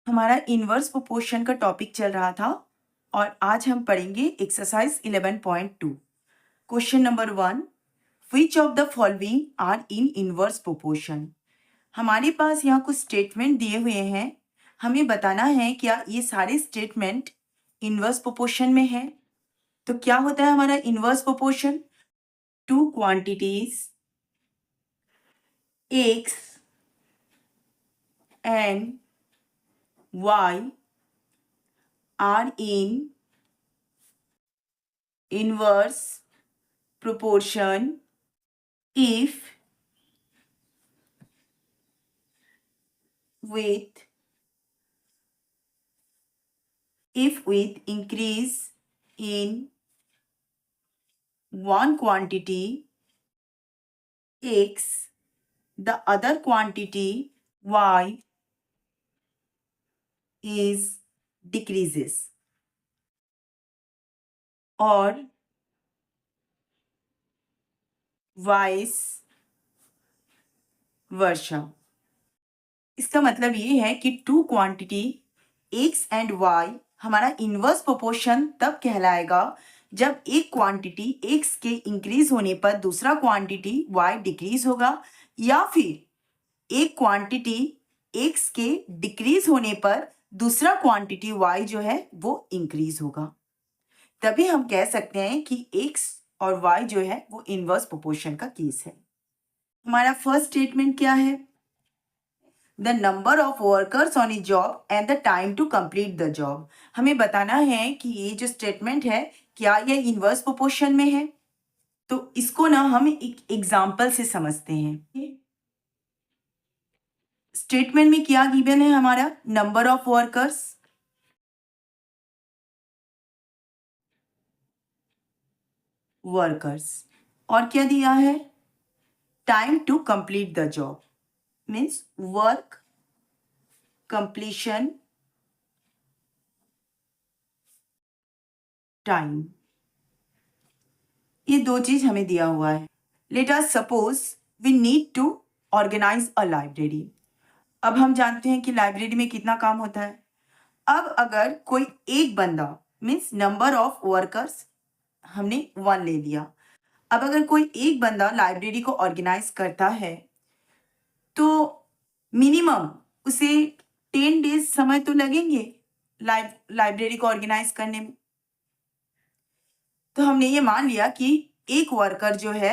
हमारा inverse proportion का topic चल रहा था और आज हम पढ़ेंगे exercise 11.2। Question number 1, which of the following are in inverse proportion. हमारे पास यहाँ कुछ स्टेटमेंट दिए हुए हैं, हमें बताना है क्या ये सारे स्टेटमेंट इनवर्स प्रोपोर्शन में है। तो क्या होता है हमारा inverse proportion? Two quantities x and y are in inverse proportion if with increase in one quantity x, the other quantity y is decreases, or vice versa। इसका मतलब ये है कि two quantity x and y हमारा inverse proportion तब कहलाएगा जब एक क्वांटिटी x के इंक्रीज होने पर दूसरा क्वांटिटी y डिक्रीज होगा, या फिर एक क्वांटिटी x के डिक्रीज होने पर दूसरा क्वांटिटी y जो है वो इंक्रीज होगा। तभी हम कह सकते हैं कि x और y जो है वो इनवर्स प्रोपोर्शन का केस है। हमारा फर्स्ट स्टेटमेंट क्या है? The number of workers on a job and the time to complete the job. हमें बताना है कि ये जो स्टेटमेंट है क्या ये इनवर्स प्रोपोर्शन में है। तो इसको ना हम एक एग्जाम्पल से समझते हैं। स्टेटमेंट में क्या गिवन है हमारा? नंबर ऑफ वर्कर्स, और क्या दिया है? Time to complete the job, means work completion time. ये दो चीज हमें दिया हुआ है। Let us suppose we need to organise a library. अब हम जानते हैं कि लाइब्रेरी में कितना काम होता है। अब अगर कोई एक बंदा, मीन्स नंबर ऑफ वर्कर्स हमने 1 ले लिया। अब अगर कोई एक बंदा लाइब्रेरी को ऑर्गेनाइज करता है तो मिनिमम उसे 10 डेज समय तो लगेंगे लाइब्रेरी को ऑर्गेनाइज करने में। तो हमने ये मान लिया कि एक वर्कर जो है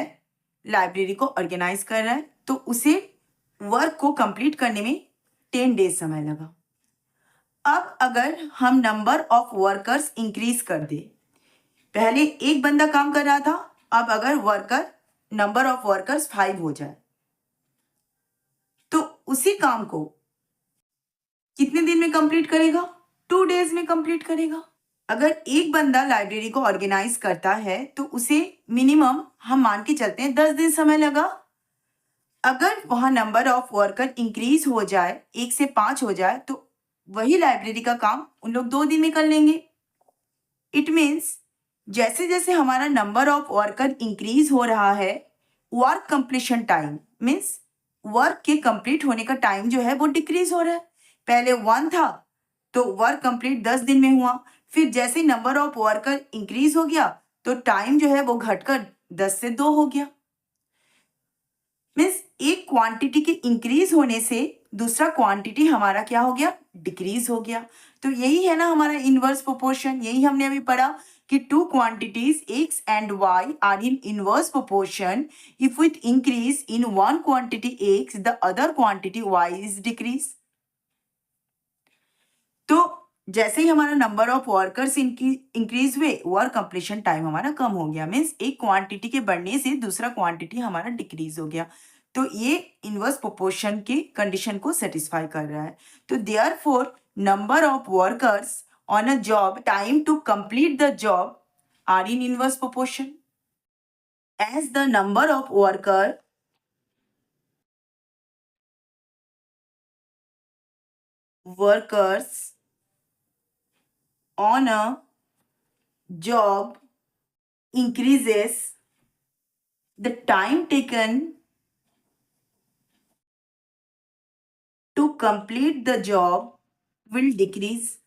लाइब्रेरी को ऑर्गेनाइज कर रहा है, तो उसे वर्क को कंप्लीट करने में 10 डेज समय लगा। अब अगर हम नंबर ऑफ वर्कर्स इंक्रीज कर दे, पहले एक बंदा काम कर रहा था, अब अगर नंबर ऑफ वर्कर्स 5 हो जाए तो उसी काम को कितने दिन में कंप्लीट करेगा? 2 डेज में कंप्लीट करेगा। अगर एक बंदा लाइब्रेरी को ऑर्गेनाइज करता है तो उसे मिनिमम हम मान के चलते हैं 10 दिन समय लगा। अगर वहां नंबर ऑफ वर्कर इंक्रीज हो जाए, 1 से 5 हो जाए, तो वही लाइब्रेरी का काम उन लोग 2 दिन में कर लेंगे। इट मीन्स जैसे जैसे हमारा नंबर ऑफ वर्कर इंक्रीज हो रहा है, work completion time means work के कंप्लीट होने का टाइम जो है वो डिक्रीज हो रहा है। पहले 1 था तो वर्क कंप्लीट 10 दिन में हुआ, फिर जैसे नंबर ऑफ वर्कर इंक्रीज हो गया तो टाइम जो है वो घटकर 10 से 2 हो गया। मीन्स एक क्वांटिटी के इंक्रीज होने से दूसरा क्वांटिटी हमारा क्या हो गया? डिक्रीज हो गया। तो यही है ना हमारा इनवर्स प्रोपोर्शन। यही हमने अभी पढ़ा कि two quantities x and y are in inverse proportion if with increase in one quantity x the other quantity y is decrease. तो जैसे ही हमारा नंबर ऑफ वर्कर्स इंक्रीज हुए, वर्क कंप्लीशन टाइम हमारा कम हो गया। मीन्स एक क्वांटिटी के बढ़ने से दूसरा क्वांटिटी हमारा डिक्रीज हो गया। तो ये इनवर्स प्रोपोर्शन की कंडीशन को सेटिस्फाई कर रहा है। तो therefore number of workers on a job time to complete the job are in inverse proportion as the number of workers on a job increases, the time taken to complete the job will decrease.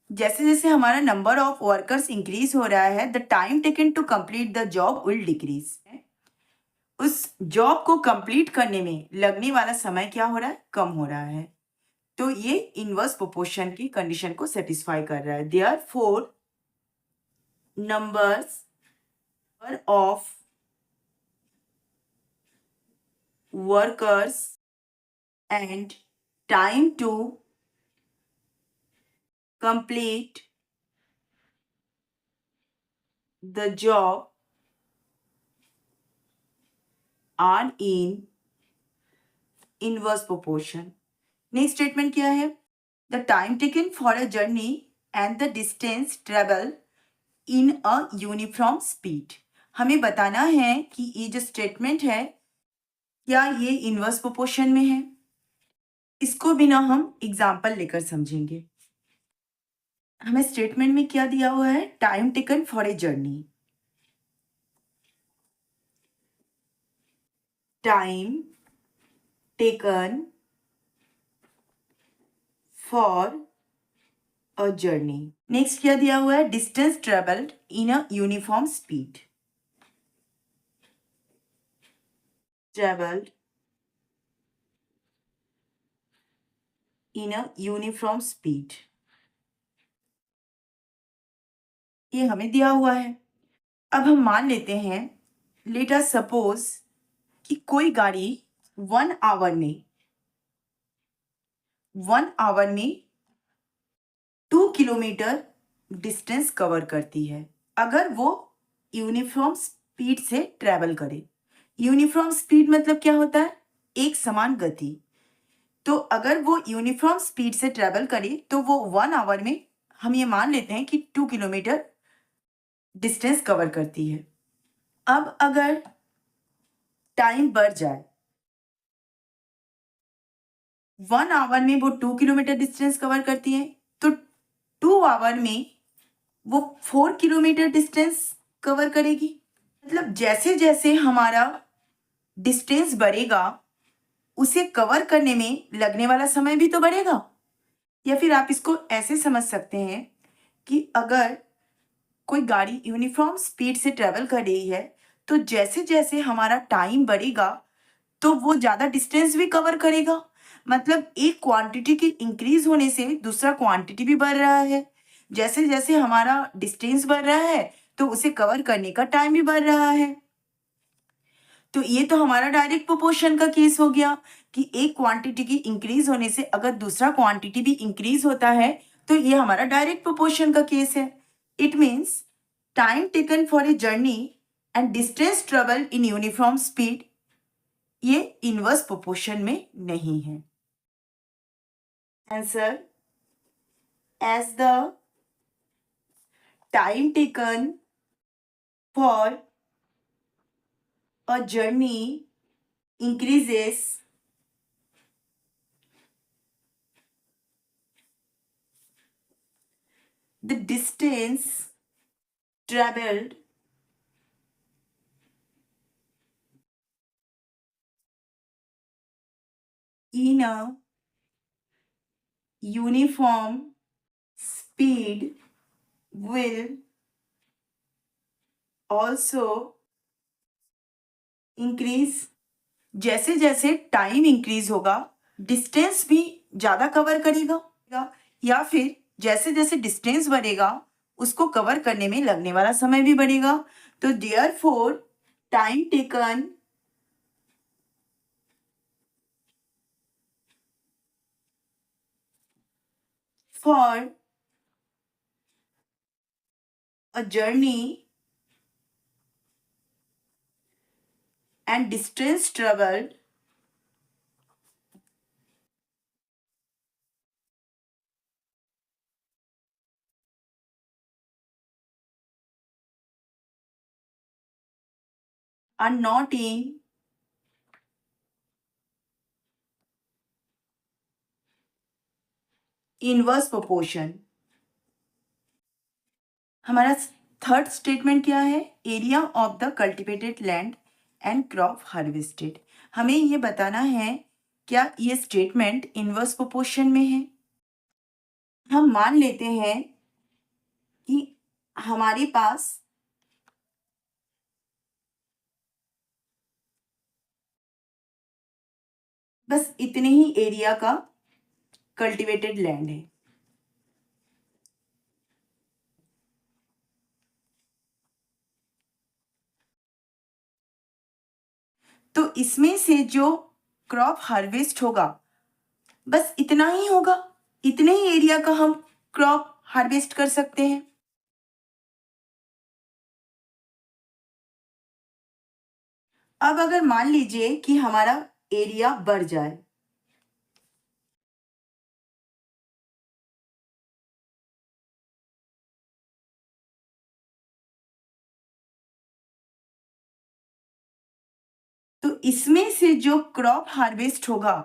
जैसे जैसे हमारा number of workers increase हो रहा है, the time taken to complete the job will decrease. उस job को कंप्लीट करने में लगने वाला समय क्या हो रहा है? कम हो रहा है। तो ये इनवर्स प्रोपोर्शन की कंडीशन को सेटिस्फाई कर रहा है। Therefore numbers of workers and time to complete the job are in inverse proportion. Next statement क्या है? The time taken for a journey and the distance travel in a uniform speed. हमें बताना है कि ये जो स्टेटमेंट है क्या ये इनवर्स प्रोपोर्शन में है। इसको बिना हम एग्जाम्पल लेकर समझेंगे। हमें स्टेटमेंट में क्या दिया हुआ है? Time taken for a journey. Time taken for a journey. Next क्या दिया हुआ है? Distance travelled in a uniform speed. Travelled in a uniform speed, ये हमें दिया हुआ है। अब हम मान लेते हैं, लेट अस सपोज कि कोई गाड़ी 1 आवर में 2 किलोमीटर डिस्टेंस कवर करती है अगर वो यूनिफॉर्म स्पीड से ट्रेवल करे। यूनिफॉर्म स्पीड मतलब क्या होता है? एक समान गति। तो अगर वो यूनिफॉर्म स्पीड से ट्रेवल करे तो वो 1 आवर में हम ये मान लेते हैं कि 2 किलोमीटर डिस्टेंस कवर करती है। अब अगर टाइम बढ़ जाए, 1 आवर में वो 2 किलोमीटर डिस्टेंस कवर करती है, तो 2 आवर में वो 4 किलोमीटर डिस्टेंस कवर करेगी। मतलब जैसे जैसे हमारा डिस्टेंस बढ़ेगा उसे कवर करने में लगने वाला समय भी तो बढ़ेगा। या फिर आप इसको ऐसे समझ सकते हैं कि अगर कोई गाड़ी यूनिफॉर्म स्पीड से ट्रेवल कर रही है तो जैसे जैसे हमारा टाइम बढ़ेगा तो वो ज़्यादा डिस्टेंस भी कवर करेगा। मतलब एक क्वांटिटी के इंक्रीज होने से दूसरा क्वांटिटी भी बढ़ रहा है। जैसे जैसे हमारा डिस्टेंस बढ़ रहा है तो उसे कवर करने का टाइम भी बढ़ रहा है। तो ये तो हमारा डायरेक्ट प्रोपोर्शन का केस हो गया कि एक क्वांटिटी की इंक्रीज होने से अगर दूसरा क्वांटिटी भी इंक्रीज होता है तो ये हमारा डायरेक्ट प्रोपोर्शन का केस है। It means time taken for a journey and distance travel in uniform speed ये इनवर्स प्रोपोर्शन में नहीं है। Answer, as the time taken for a journey increases, the distance traveled in a uniform speed will also increase। जैसे जैसे time increase होगा distance भी ज़्यादा cover करेगा, या फिर जैसे जैसे डिस्टेंस बढ़ेगा उसको कवर करने में लगने वाला समय भी बढ़ेगा। तो therefore time taken for a journey and distance traveled are not in inverse proportion। हमारा थर्ड स्टेटमेंट क्या है? Area of the cultivated land and crop harvested. हमें ये बताना है क्या ये स्टेटमेंट इनवर्स प्रोपोर्शन में है। हम मान लेते हैं कि हमारे पास बस इतने ही एरिया का कल्टीवेटेड लैंड है। तो इसमें से जो क्रॉप हार्वेस्ट होगा बस इतना ही होगा, इतने ही एरिया का हम क्रॉप हार्वेस्ट कर सकते हैं। अब अगर मान लीजिए कि हमारा एरिया बढ़ जाए, तो इसमें से जो क्रॉप हार्वेस्ट होगा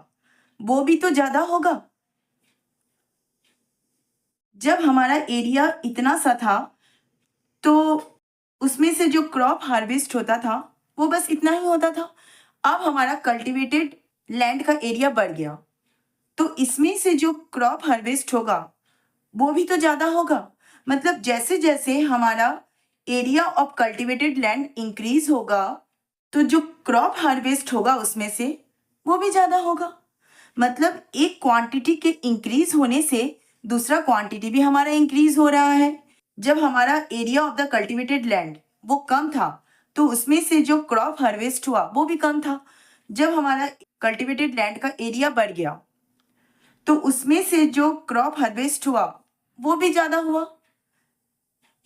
वो भी तो ज्यादा होगा। जब हमारा एरिया इतना सा था तो उसमें से जो क्रॉप हार्वेस्ट होता था वो बस इतना ही होता था। अब हमारा कल्टीवेटेड लैंड का एरिया बढ़ गया तो इसमें से जो क्रॉप हार्वेस्ट होगा वो भी तो ज्यादा होगा। मतलब जैसे जैसे हमारा area of cultivated land increase होगा तो जो क्रॉप हार्वेस्ट होगा उसमें से वो भी ज्यादा होगा। मतलब एक क्वांटिटी के इंक्रीज होने से दूसरा क्वांटिटी भी हमारा इंक्रीज हो रहा है। जब हमारा area of the cultivated land वो कम था तो उसमें से जो क्रॉप हार्वेस्ट हुआ वो भी कम था। जब हमारा कल्टीवेटेड लैंड का एरिया बढ़ गया तो उसमें से जो क्रॉप हार्वेस्ट हुआ वो भी ज्यादा हुआ।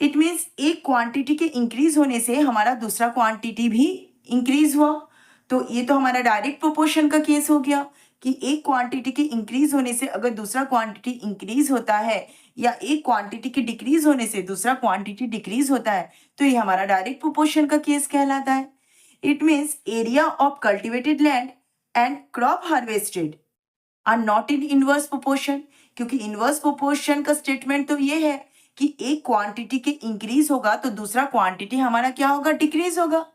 इट मीन्स एक क्वांटिटी के इंक्रीज होने से हमारा दूसरा क्वांटिटी भी इंक्रीज हुआ। तो ये तो हमारा डायरेक्ट प्रोपोर्शन का केस हो गया कि एक क्वांटिटी के इंक्रीज होने से अगर दूसरा क्वांटिटी इंक्रीज होता है या एक क्वांटिटी के डिक्रीज होने से दूसरा क्वांटिटी डिक्रीज होता है तो ये हमारा डायरेक्ट प्रोपोर्शन का केस कहलाता है। It means area of cultivated land and crop harvested are not in inverse proportion, क्योंकि इनवर्स प्रोपोर्शन का स्टेटमेंट तो ये है कि एक क्वांटिटी के इंक्रीज होगा तो दूसरा क्वांटिटी हमारा क्या होगा, डिक्रीज होगा।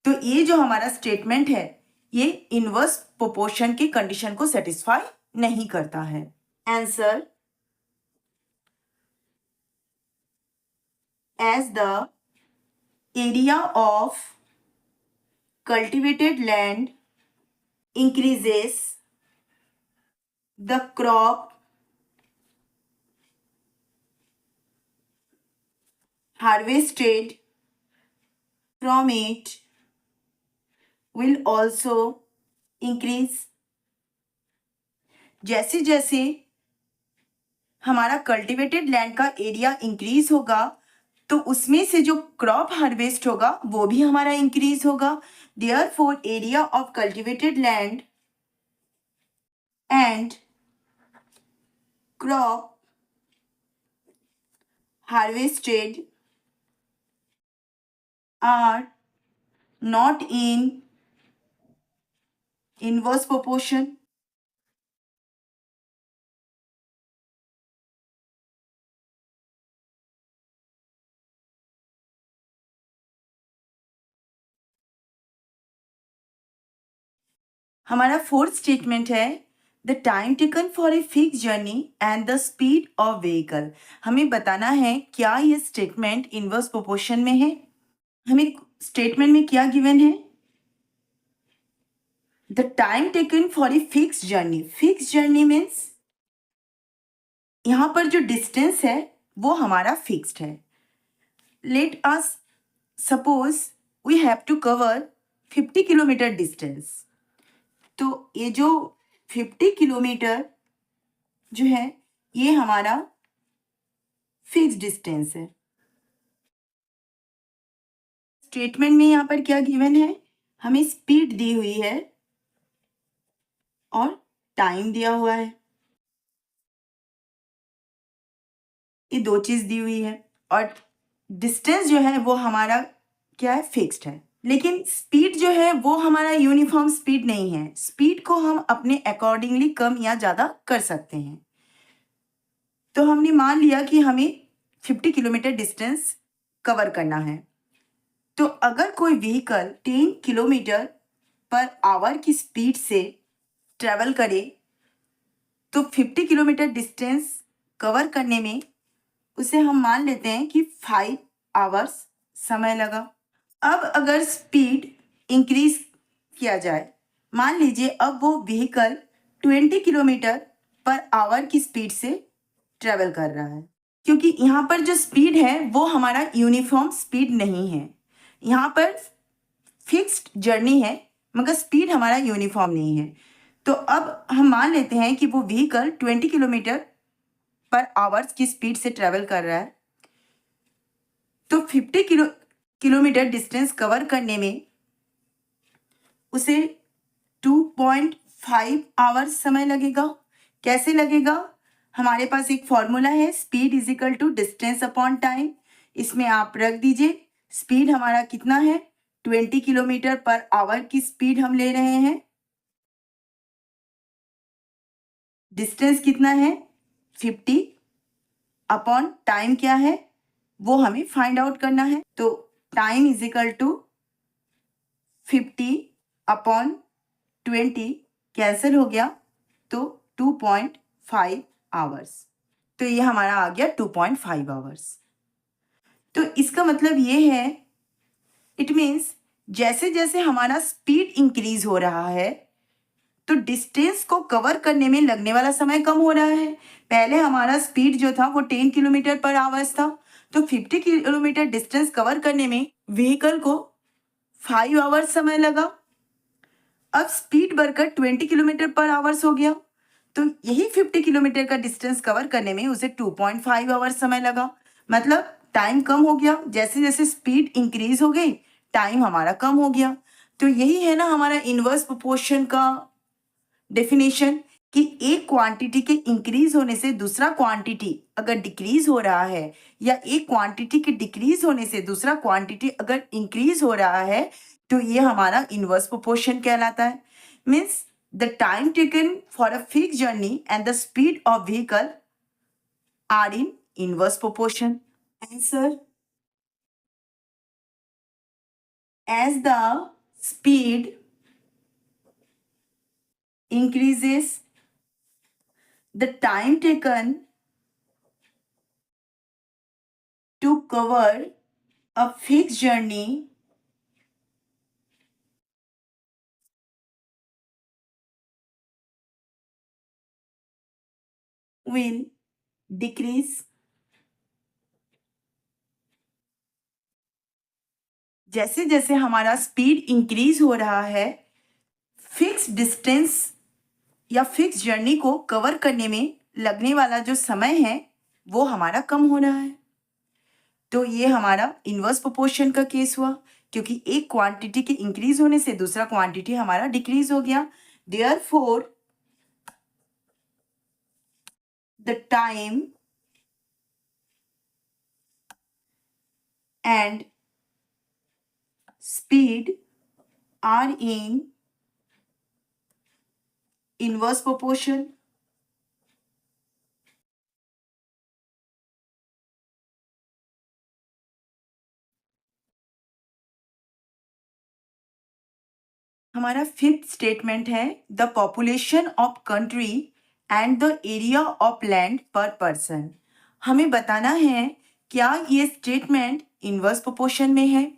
तो ये जो हमारा स्टेटमेंट है ये इनवर्स प्रोपोर्शन की कंडीशन को सेटिस्फाई नहीं करता है। Answer, as the area of cultivated land increases, the crop harvested from it will also increase। जैसे जैसे हमारा कल्टीवेटेड लैंड का एरिया इंक्रीज होगा तो उसमें से जो क्रॉप हार्वेस्ट होगा वो भी हमारा इंक्रीज होगा। Therefore area of cultivated land and crop harvested are not in inverse proportion. हमारा फोर्थ स्टेटमेंट है the time taken for a fix journey and the speed of vehicle. हमें बताना है क्या ये स्टेटमेंट इनवर्स प्रोपोर्शन में है। हमें स्टेटमेंट में क्या गिवन है, the time taken for a fix journey. Fix journey means यहां पर जो डिस्टेंस है वो हमारा फिक्स्ड है। Let us suppose we have to cover 50 kilometre distance. तो ये जो 50 किलोमीटर जो है ये हमारा फिक्स डिस्टेंस है। स्टेटमेंट में यहाँ पर क्या गिवन है, हमें स्पीड दी हुई है और टाइम दिया हुआ है, ये दो चीज दी हुई है। और डिस्टेंस जो है वो हमारा क्या है, फिक्स्ड है। लेकिन स्पीड जो है वो हमारा यूनिफॉर्म स्पीड नहीं है, स्पीड को हम अपने अकॉर्डिंगली कम या ज्यादा कर सकते हैं। तो हमने मान लिया कि हमें 50 किलोमीटर डिस्टेंस कवर करना है। तो अगर कोई व्हीकल 10 किलोमीटर पर आवर की स्पीड से ट्रेवल करे तो 50 किलोमीटर डिस्टेंस कवर करने में उसे हम मान लेते हैं कि 5 आवर्स समय लगा। अब अगर स्पीड इंक्रीज किया जाए, मान लीजिए अब वो व्हीकल 20 किलोमीटर पर आवर की स्पीड से ट्रेवल कर रहा है, क्योंकि यहाँ पर जो स्पीड है वो हमारा यूनिफॉर्म स्पीड नहीं है, यहाँ पर फिक्स्ड जर्नी है मगर स्पीड हमारा यूनिफॉर्म नहीं है। तो अब हम मान लेते हैं कि वो व्हीकल 20 किलोमीटर पर आवर्स की स्पीड से ट्रेवल कर रहा है, तो 50 किलोमीटर डिस्टेंस कवर करने में उसे 2.5 आवर्स समय लगेगा। कैसे लगेगा? हमारे पास एक फॉर्मूला है, speed is equal to distance upon time. इसमें आप रख दीजिए स्पीड हमारा कितना है, 20 किलोमीटर पर आवर की स्पीड हम ले रहे हैं, डिस्टेंस कितना है 50 अपॉन टाइम क्या है वो हमें फाइंड आउट करना है। तो time is equal to 50 upon 20 cancel हो गया तो 2.5 आवर्स। तो ये हमारा आ गया 2.5 आवर्स। तो इसका मतलब ये है, इट मीन्स जैसे जैसे हमारा स्पीड इंक्रीज हो रहा है तो डिस्टेंस को कवर करने में लगने वाला समय कम हो रहा है। पहले हमारा स्पीड जो था वो 10 किलोमीटर पर आवर्स था, तो 50 किलोमीटर डिस्टेंस कवर करने में व्हीकल को 5 आवर्स समय लगा। अब स्पीड बढ़कर 20 किलोमीटर पर आवर्स हो गया, तो यही 50 किलोमीटर का डिस्टेंस कवर करने में उसे 2.5 आवर्स समय लगा। मतलब टाइम कम हो गया, जैसे जैसे स्पीड इंक्रीज हो गई टाइम हमारा कम हो गया। तो यही है ना हमारा इनवर्स प्रोपोर्शन का डेफिनेशन, कि एक क्वांटिटी के इंक्रीज होने से दूसरा क्वांटिटी अगर डिक्रीज हो रहा है या एक क्वांटिटी के डिक्रीज होने से दूसरा क्वांटिटी अगर इंक्रीज हो रहा है तो ये हमारा इनवर्स प्रोपोर्शन कहलाता है। Means the time taken for a fix journey and the speed of vehicle are in inverse proportion. Answer, as the speed increases, the time taken to cover a fixed journey will decrease। जैसे जैसे हमारा speed increase हो रहा है, fix distance या fix journey को cover करने में लगने वाला जो समय है वो हमारा कम हो रहा है। तो ये हमारा इनवर्स प्रोपोर्शन का केस हुआ, क्योंकि एक क्वांटिटी के इंक्रीज होने से दूसरा क्वांटिटी हमारा डिक्रीज हो गया। Therefore the time and speed are in inverse proportion। हमारा फिफ्थ स्टेटमेंट है, the population of country and the area of land पर पर्सन। हमें बताना है क्या ये स्टेटमेंट इनवर्स प्रोपोर्शन में है।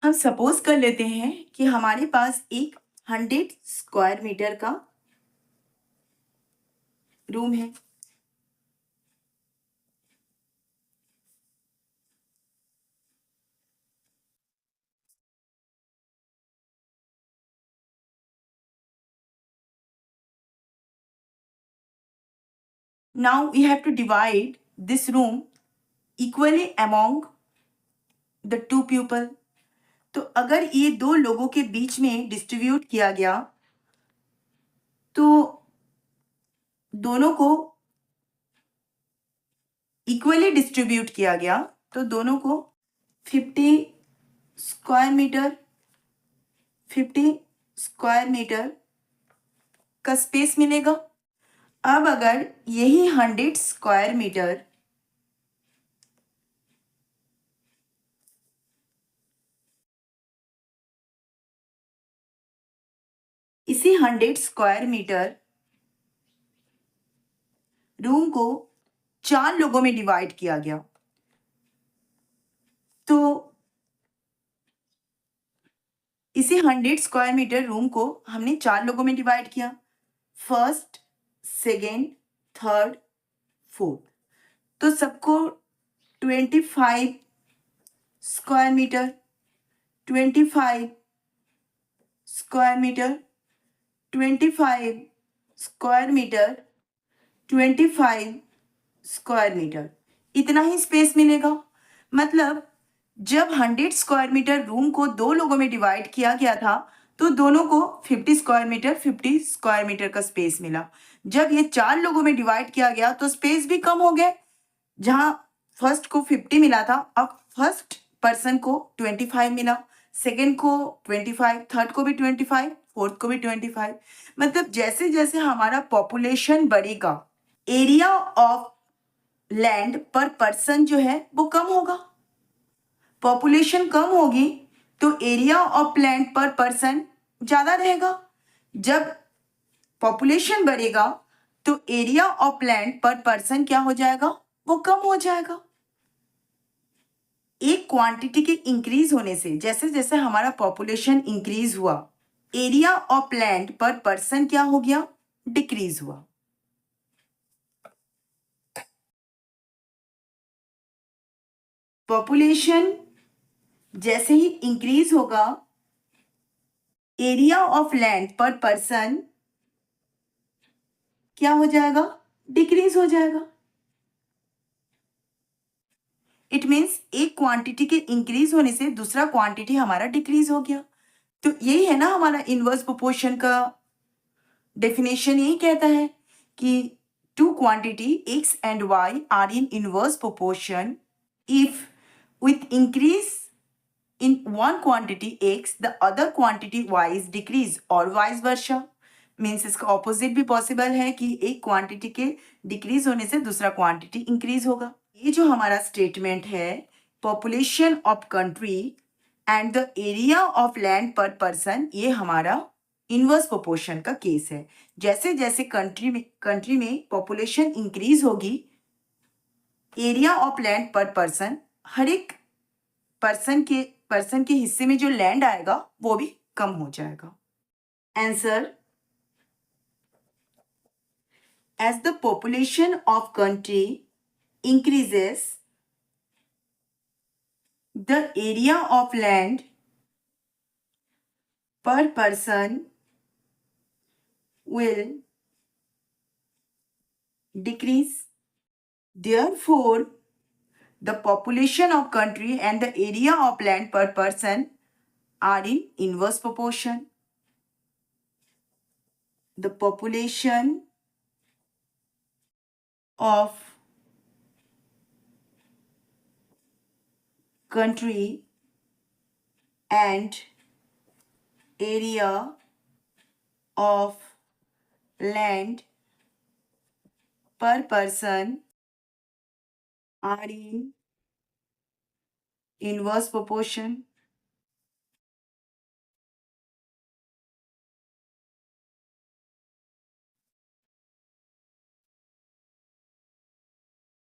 हम सपोज कर लेते हैं कि हमारे पास एक 100 स्क्वायर मीटर का रूम है। Now we have to divide this room equally among the two people। तो अगर ये दो लोगों के बीच में डिस्ट्रीब्यूट किया गया तो दोनों को इक्वली डिस्ट्रीब्यूट किया गया तो दोनों को 50 स्क्वायर मीटर 50 स्क्वायर मीटर का स्पेस मिलेगा। अब अगर यही 100 स्क्वायर मीटर इसी 100 स्क्वायर मीटर रूम को 4 लोगों में डिवाइड किया गया, तो इसी 100 स्क्वायर मीटर रूम को हमने 4 लोगों में डिवाइड किया, फर्स्ट, सेकेंड, थर्ड, फोर्थ, तो सबको 25 square metre, 25 square metre, 25 square metre, 25 square metre, इतना ही स्पेस मिलेगा। मतलब जब 100 स्क्वायर मीटर रूम को 2 लोगों में डिवाइड किया गया था, तो दोनों को 50 स्क्वायर मीटर 50 स्क्वायर मीटर का स्पेस मिला। जब ये 4 लोगों में डिवाइड किया गया तो स्पेस भी कम हो गए। जहां फर्स्ट को 50 मिला था, अब फर्स्ट पर्सन को 25 मिला, सेकेंड को 25, थर्ड को भी 25, फोर्थ को भी 25। मतलब जैसे जैसे हमारा पॉपुलेशन बढ़ेगा, एरिया ऑफ लैंड पर पर्सन जो है वो कम होगा। पॉपुलेशन कम होगी तो एरिया ऑफ लैंड पर पर्सन ज्यादा रहेगा। जब पॉपुलेशन बढ़ेगा तो एरिया ऑफ लैंड पर पर्सन क्या हो जाएगा, वो कम हो जाएगा। एक क्वांटिटी के इंक्रीज होने से, जैसे जैसे हमारा पॉपुलेशन इंक्रीज हुआ, एरिया ऑफ लैंड पर पर्सन क्या हो गया, डिक्रीज हुआ। पॉपुलेशन जैसे ही इंक्रीज होगा, एरिया ऑफ लैंड पर पर्सन क्या हो जाएगा, डिक्रीज हो जाएगा। इट मीन्स एक क्वांटिटी के इंक्रीज होने से दूसरा क्वांटिटी हमारा डिक्रीज हो गया। तो यही है ना हमारा इनवर्स प्रोपोर्शन का डेफिनेशन, यही कहता है कि two quantity x and y are in inverse proportion if with increase in one quantity x the other quantity y is decrease or vice versa। Means इसका ऑपोजिट भी पॉसिबल है कि एक क्वांटिटी के डिक्रीज होने से दूसरा क्वांटिटी इंक्रीज होगा। ये जो हमारा स्टेटमेंट है, population of country and the area of land पर पर्सन, ये हमारा इनवर्स प्रोपोर्शन का केस है। जैसे जैसे कंट्री में पॉपुलेशन इंक्रीज होगी, एरिया ऑफ लैंड पर पर्सन, हर एक पर्सन के हिस्से में जो लैंड आएगा वो भी कम हो जाएगा। Answer, as the population of country increases, the area of land per person will decrease. Therefore, the population of country and the area of land per person are in inverse proportion. The population of country and area of land per person are in inverse proportion.